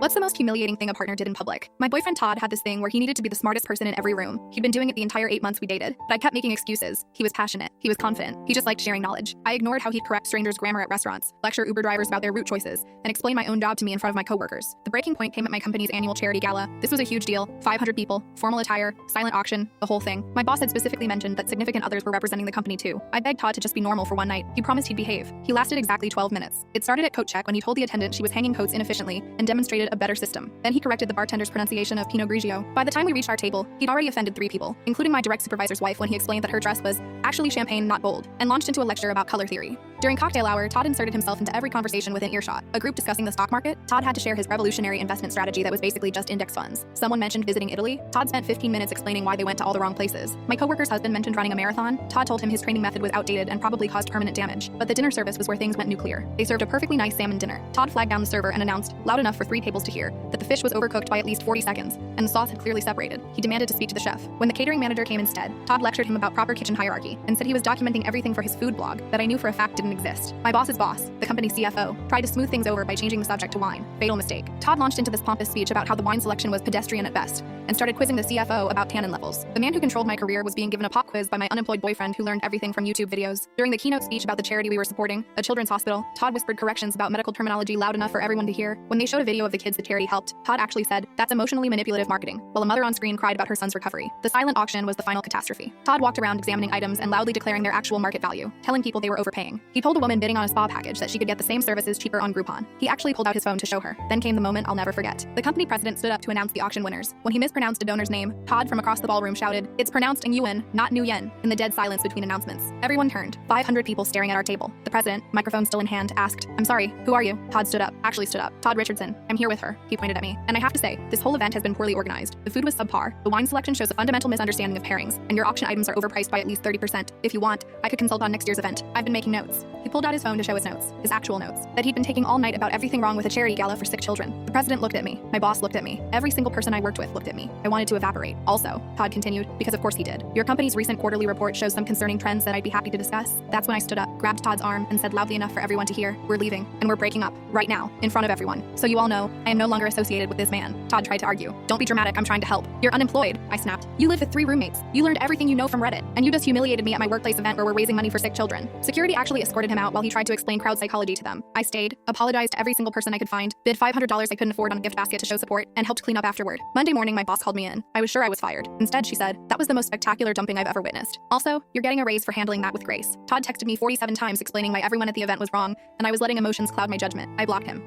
What's the most humiliating thing a partner did in public? My boyfriend Todd had this thing where he needed to be the smartest person in every room. He'd been doing it the entire 8 months we dated, but I kept making excuses. He was passionate. He was confident. He just liked sharing knowledge. I ignored how he'd correct strangers' grammar at restaurants, lecture Uber drivers about their route choices, and explain my own job to me in front of my coworkers. The breaking point came at my company's annual charity gala. This was a huge deal. 500 people, formal attire, silent auction, the whole thing. My boss had specifically mentioned that significant others were representing the company too. I begged Todd to just be normal for one night. He promised he'd behave. He lasted exactly 12 minutes. It started at coat check when he told the attendant she was hanging coats inefficiently and demonstrated a better system. Then he corrected the bartender's pronunciation of Pinot Grigio. By the time we reached our table, he'd already offended 3 people, including my direct supervisor's wife when he explained that her dress was actually champagne, not gold, and launched into a lecture about color theory. During cocktail hour, Todd inserted himself into every conversation within earshot. A group discussing the stock market, Todd had to share his revolutionary investment strategy that was basically just index funds. Someone mentioned visiting Italy. Todd spent 15 minutes explaining why they went to all the wrong places. My coworker's husband mentioned running a marathon. Todd told him his training method was outdated and probably caused permanent damage. But the dinner service was where things went nuclear. They served a perfectly nice salmon dinner. Todd flagged down the server and announced, loud enough for 3 tables to hear, that the fish was overcooked by at least 40 seconds, and the sauce had clearly separated. He demanded to speak to the chef. When the catering manager came instead, Todd lectured him about proper kitchen hierarchy and said he was documenting everything for his food blog that I knew for a fact didn't exist. My boss's boss, the company's CFO, tried to smooth things over by changing the subject to wine. Fatal mistake. Todd launched into this pompous speech about how the wine selection was pedestrian at best, and started quizzing the CFO about tannin levels. The man who controlled my career was being given a pop quiz by my unemployed boyfriend who learned everything from YouTube videos. During the keynote speech about the charity we were supporting, a children's hospital, Todd whispered corrections about medical terminology loud enough for everyone to hear. When they showed a video of the kids the charity helped, Todd actually said, "That's emotionally manipulative marketing," while a mother on screen cried about her son's recovery. The silent auction was the final catastrophe. Todd walked around examining items and loudly declaring their actual market value, telling people they were overpaying. He told a woman bidding on a spa package that she could get the same services cheaper on Groupon. He actually pulled out his phone to show her. Then came the moment I'll never forget. The company president stood up to announce the auction winners. When he mispronounced a donor's name, Todd from across the ballroom shouted, "It's pronounced Nguyen, not Nguyen," in the dead silence between announcements. Everyone turned, 500 people staring at our table. The president, microphone still in hand, asked, "I'm sorry, who are you?" Todd stood up, actually stood up. "Todd Richardson. I'm here with her." He pointed at me. And I have to say, this whole event has been poorly organized. The food was subpar. The wine selection shows a fundamental misunderstanding of pairings, and your auction items are overpriced by at least 30%. If you want, I could consult on next year's event. I've been making notes. He pulled out his phone to show his notes, his actual notes, that he'd been taking all night about everything wrong with a charity gala for sick children. The president looked at me. My boss looked at me. Every single person I worked with looked at me. I wanted to evaporate. Also, Todd continued, because of course he did, "Your company's recent quarterly report shows some concerning trends that I'd be happy to discuss." That's when I stood up, grabbed Todd's arm, and said loudly enough for everyone to hear, "We're leaving, and we're breaking up, right now, in front of everyone. So you all know, I am no longer associated with this man." Todd tried to argue. "Don't be dramatic, I'm trying to help. You're unemployed," I snapped. "You live with 3 roommates. You learned everything you know from Reddit, and you just humiliated me at my workplace event where we're raising money for sick children." Security actually escorted him out while he tried to explain crowd psychology to them. I stayed, apologized to every single person I could find, bid $500 I couldn't afford on a gift basket to show support, and helped clean up afterward. Monday morning, my boss called me in. I was sure I was fired. Instead, she said, "That was the most spectacular dumping I've ever witnessed. Also, you're getting a raise for handling that with grace." Todd texted me 47 times explaining why everyone at the event was wrong, and I was letting emotions cloud my judgment. I blocked him.